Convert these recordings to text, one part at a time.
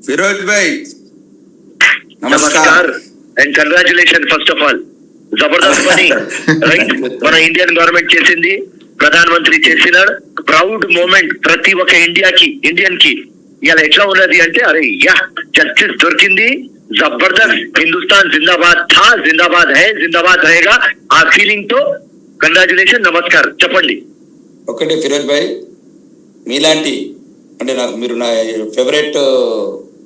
ఫిరోజ్ భాయ్ నమస్కార్ and congratulation first of all. జబర్దస్త్ పని రైట్ మన ఇండియన్ గవర్నమెంట్ చేసింది, ప్రధాన మంత్రి చేసిన ప్రౌడ్ మూమెంట్ ప్రతి ఒక్క ఇండియన్ కి ఇలా ఎట్లా ఉన్నది అంటే అరే యా జస్టిస్ దొరికింది, జబర్దస్త్ హిందుస్థాన్ జిందాబాద్ థా, జిందాబాద్ హై, జిందాబాద్ रहेगा ఆ ఫీలింగ్ తో కంగ్రాచులేషన్ నమస్కార్ చెప్పండి. ఒకటి ఫిరోజ్ భాయ్ మీలాంటి అంటే నాకు మీరు నా ఫేవరెట్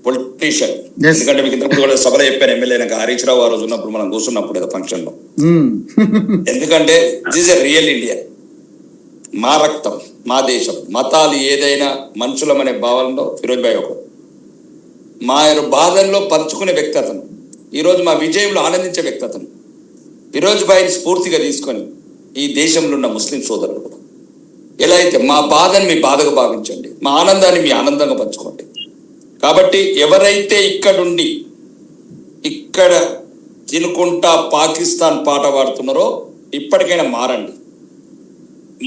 పొలిటీషియన్, ఎందుకంటే మీకు ఇంతకుముందు కూడా సభలో చెప్పాను ఎమ్మెల్యే నాకు హరీష్ రావు ఆ రోజు ఉన్నప్పుడు మనం కూర్చున్నప్పుడు ఏదో ఫంక్షన్ లో. ఎందుకంటే దిస్ ఎ రియల్ ఇండియా, మా రక్తం మా దేశం, మతాలు ఏదైనా మనుషులం అనే భావనలో ఫిరోజ్ భాయ్ ఒకరు. మా బాధల్లో పంచుకునే వ్యక్తి అతను, ఈరోజు మా విజయంలో ఆనందించే వ్యక్తి అతను. ఫిరోజ్ భాయ్ని స్ఫూర్తిగా తీసుకొని ఈ దేశంలో ఉన్న ముస్లిం సోదరులు కూడా ఎలా అయితే మా బాధని మీ బాధగా భావించండి, మా ఆనందాన్ని మీ ఆనందంగా పంచుకోండి. కాబట్టి ఎవరైతే ఇక్కడుండి ఇక్కడ తినుకుంటా పాకిస్తాన్ పాట పాడుతున్నారో ఇప్పటికైనా మారండి.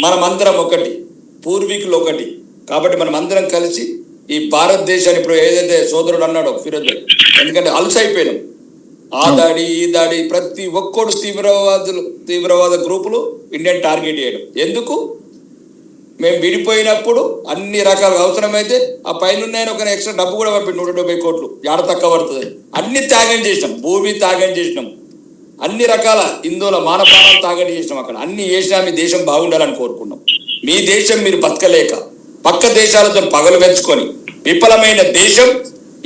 మనమందరం ఒకటి, పూర్వీకులు ఒకటి. కాబట్టి మనం అందరం కలిసి ఈ భారతదేశాన్ని ఇప్పుడు ఏదైతే సోదరుడు అన్నాడో ఫిరోజ్ భాయ్, ఎందుకంటే అలసైపోయినాం. ఆ దాడి ఈ దాడి ప్రతి ఒక్కడు తీవ్రవాద గ్రూపులు ఇండియన్ టార్గెట్ చేయడం ఎందుకు? మేము విడిపోయినప్పుడు అన్ని రకాలుగా అవసరమైతే ఆ పైన ఉన్నాయని ఒక ఎక్స్ట్రా డబ్బు కూడా పంపి 170 కోట్లు ఏడ తక్కువ పడుతుంది. అన్ని త్యాగం చేసినాం, భూమి త్యాగం చేసినాం, అన్ని రకాల హిందువుల మానపానాలు త్యాగం చేసినాం. అక్కడ అన్ని చేసినా మీ దేశం బాగుండాలని కోరుకున్నాం. మీ దేశం మీరు బతకలేక పక్క దేశాలతో పగలు పెంచుకొని విఫలమైన దేశం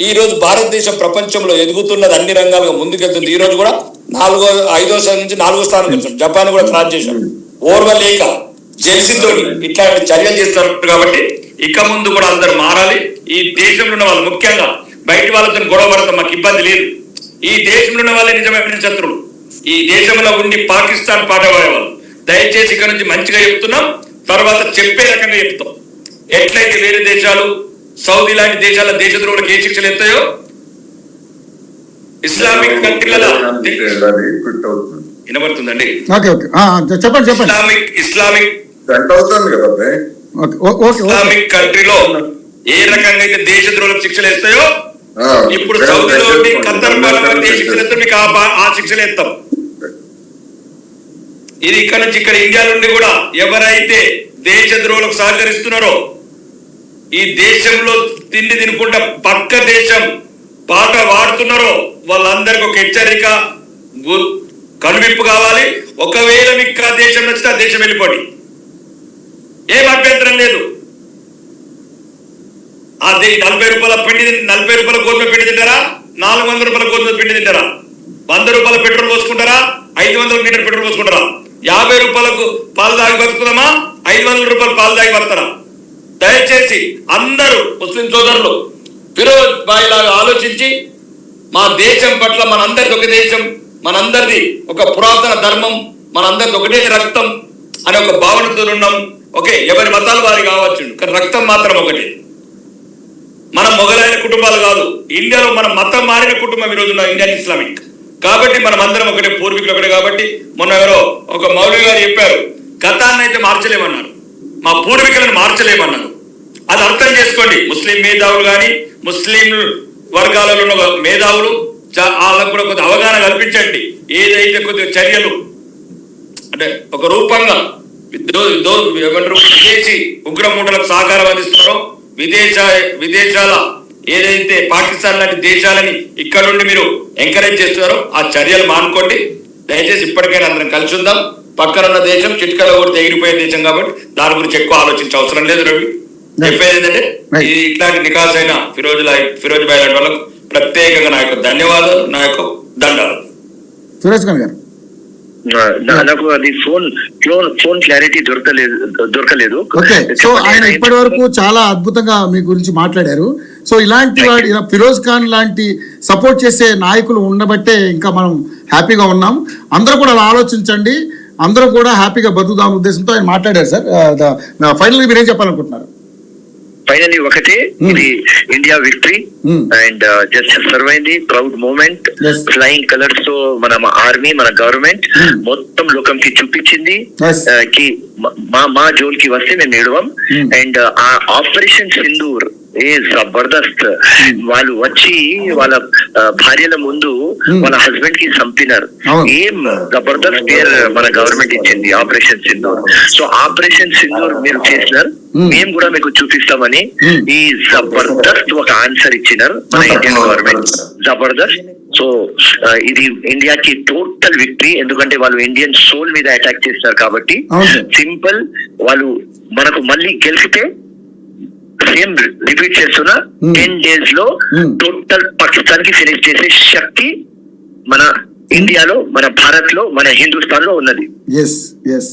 ఈ రోజు భారతదేశం ప్రపంచంలో ఎదుగుతున్నది, అన్ని రంగాలుగా ముందుకెళ్తుంది. ఈ రోజు కూడా 5వ స్థానం నుంచి 4వ స్థానం వచ్చాం, జపాన్ కూడా క్రాస్ చేశాం. ఓర్వలేక జెల్సీతోటి ఇట్లాంటి చర్యలు చేస్తారు. కాబట్టి ఇక ముందు కూడా అందరు మారాలి. ఈ దేశంలో ఉన్న వాళ్ళు, ముఖ్యంగా బయట వాళ్ళతో గొడవ పడతాం, మాకు ఇబ్బంది లేదు. ఈ దేశంలో ఉన్న వాళ్ళే నిజమైన శత్రువులు. ఈ దేశంలో ఉండి పాకిస్తాన్ పాట పాడేవాళ్ళు దయచేసి ఇక్కడ నుంచి మంచిగా చెప్తున్నాం, తర్వాత చెప్పే రకంగా చెప్తాం. ఎట్లయితే వేరే దేశాలు సౌదీ లాంటి దేశాల దేశద్రోహులకు ఏ శిక్షలు ఎత్తాయో ఇస్లామిక్ కంట్రీలలో వినబడుతుందండి. ఇస్లామిక్ కంట్రీలో ఏ రకంగా అయితే దేశద్రోహులకు శిక్షలు ఎత్తాయో ఇప్పుడు సౌదీలో ఉండి ఖత్తర్ ఏ శిక్షలు ఎత్తాం మీకు ఆ శిక్షలు ఎత్తాం. ఇది ఇక్కడ నుంచి ఇక్కడ ఇండియా నుండి కూడా ఎవరైతే దేశద్రోహులకు సహకరిస్తున్నారో, ఈ దేశంలో తిండి తినుకుంటా పక్క దేశం పాట వాడుతున్నారో వాళ్ళందరికీ ఒక హెచ్చరిక, కనువిప్పు కావాలి. ఒకవేళ మీకు ఆ దేశం నచ్చితే ఆ దేశం వెళ్ళిపోండి, ఏం అభ్యంతరం లేదు. అది 40 రూపాయల పిండి, 40 రూపాయల గోధుమ పిండి తింటారా, 400 రూపాయల గోధుమ పిండి తింటారా, 100 రూపాయల పెట్రోల్ పోసుకుంటారా, 500 లీటర్ పెట్రోల్ పోసుకుంటారా, 50 రూపాయలకు పాలు తాగి బతుకుతామా, 500 రూపాయలు పాలు తాగి బతుకుతారా? దయచేసి అందరూ ముస్లిం సోదరులు ఫిరోజ్ భాయ్ లాగా ఆలోచించి మా దేశం పట్ల, మనందరిది ఒక దేశం, మనందరిది ఒక పురాతన ధర్మం, మనందరిది ఒకటే రక్తం అనే ఒక భావనతో ఉన్నాం. ఓకే, ఎవరి మతాలు వారి కావచ్చు, కానీ రక్తం మాత్రం ఒకటి. మనం మొఘలైన కుటుంబాలు కాదు, ఇండియాలో మన మతం మారిన కుటుంబం ఈరోజు ఇండియన్ ఇస్లామిక్. కాబట్టి మనం అందరం ఒకటే, పూర్వీకులు ఒకటే. కాబట్టి మొన్న ఎవరో ఒక మౌలవి గారు చెప్పారు, గతాన్ని అయితే మార్చలేమన్నారు, మా పూర్వీకులను మార్చలేమన్నారు. అది అర్థం చేసుకోండి. ముస్లిం మేధావులు కానీ ముస్లిం వర్గాలలో ఉన్న మేధావులు వాళ్ళకు కూడా కొద్ది అవగాహన కల్పించండి. ఏదైతే కొద్దిగా చర్యలు అంటే ఒక రూపంగా ఏమంటారు విదేశీ ఉగ్రమూటలకు సహకారం అందిస్తున్నారో, విదేశాల ఏదైతే పాకిస్తాన్ లాంటి దేశాలని ఇక్కడ నుండి మీరు ఎంకరేజ్ చేస్తున్నారో ఆ చర్యలు మానుకోండి. దయచేసి ఇప్పటికైనా అందరం కలిసి ఉందాం. పక్కన ఉన్న దేశం చిట్కలో కూడా ఎగిరిపోయే దేశం కాబట్టి దాని గురించి ఎక్కువ ఆలోచించే అవసరం లేదు. రవి చెప్పేది ఏంటంటే ఇట్లాంటి నికాస్ అయిన ఫిరోజ్ భాయ్ లాంటి వాళ్ళకు ప్రత్యేకంగా నా యొక్క ధన్యవాదాలు, నా యొక్క దండాలు. సురేష్ ఖాన్ గారు, నాకు అది ఫోన్ క్లారిటీ దొరకలేదు. సో ఆయన ఇప్పటి వరకు చాలా అద్భుతంగా మీ గురించి మాట్లాడారు. సో ఇలాంటి వాడి ఫిరోజ్ ఖాన్ లాంటి సపోర్ట్ చేసే నాయకులు ఉండబట్టే ఇంకా మనం హ్యాపీగా ఉన్నాం. అందరూ కూడా అలా ఆలోచించండి, అందరూ కూడా హ్యాపీగా బతుకుదాం ఉద్దేశంతో ఆయన మాట్లాడారు. సార్ ఫైనల్ మీరేం చెప్పాలనుకుంటున్నారు? ఫైనలీ ఒకటే, ఇది India victory and just serve అయింది. Proud moment, Yes. Flying colours తో మన ఆర్మీ, మన గవర్నమెంట్ మొత్తం లోకంకి చూపించింది Yes. కి మా జోన్ కి వస్తే మేము ఏడవం. అండ్ ఆ ఆపరేషన్ సింధూర్ ఏ జబర్దస్త్. వాళ్ళు వచ్చి వాళ్ళ భార్యల ముందు వాళ్ళ హస్బెండ్ కి చంపినారు. అవును. ఏం జబర్దస్త్ పేరు మన గవర్నమెంట్ ఇచ్చింది, operation Sindoor. So operation Sindoor మీరు చేసినారు, మేము కూడా మీకు చూపిస్తామని ఈ జబర్దస్త్ ఒక ఆన్సర్ ఇచ్చినారు మన ఇండియన్ గవర్నమెంట్. జబర్దస్త్. సో ఇది ఇండియాకి టోటల్ విక్టరీ, ఎందుకంటే వాళ్ళు ఇండియన్ సోల్ మీద అటాక్ చేస్తారు కాబట్టి. అవును. సింపుల్. వాళ్ళు మనకు మళ్ళీ గెలిచితే సేమ్ రిపీట్ చేస్తున్నా, 10 days లో టోటల్ పాకిస్తాన్ కి ఫినిష్ చేసే శక్తి మన ఇండియాలో, మన భారత్ లో, మన హిందుస్థాన్ లో ఉన్నది. Yes yes